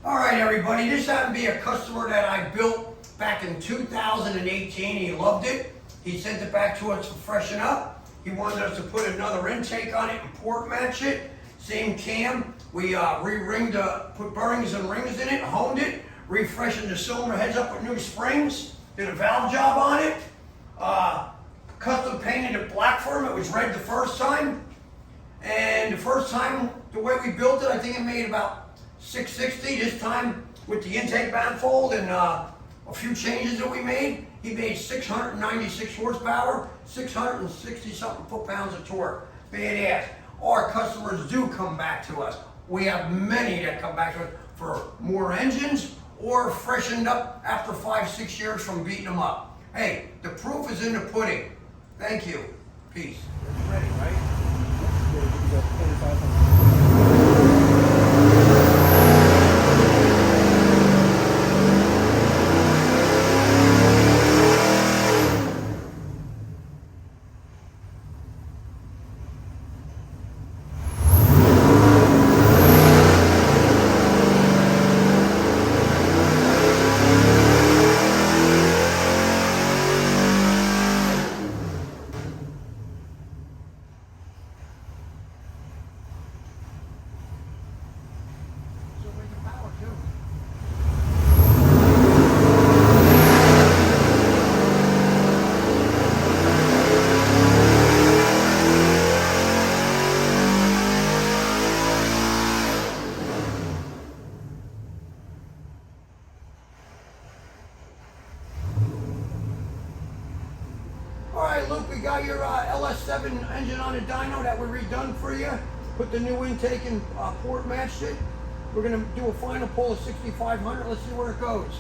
All right, everybody, this happened to be a customer that I built back in 2018. He loved it. He sent it back to us to freshen up. He wanted us to put another intake on it and port match it. Same cam. We re-ringed, put bearings and rings in it, honed it, refreshened the cylinder heads up with new springs, did a valve job on it, custom painted it black for him. It was red the first time. And the first time, the way we built it, I think it made about 660. This time, with the intake manifold and a few changes that we made, he made 696 horsepower, 660 something foot-pounds of torque. Badass. Our customers do come back to us. We have many that come back to us for more engines or freshened up after 5-6 years from beating them up. Hey, the proof is in the pudding. Thank you. Peace. Ready, right? Alright, Luke, we got your LS7 engine on the dyno that we redone for you. Put the new intake and port matched it. We're going to do a final pull of 6,500. Let's see where it goes.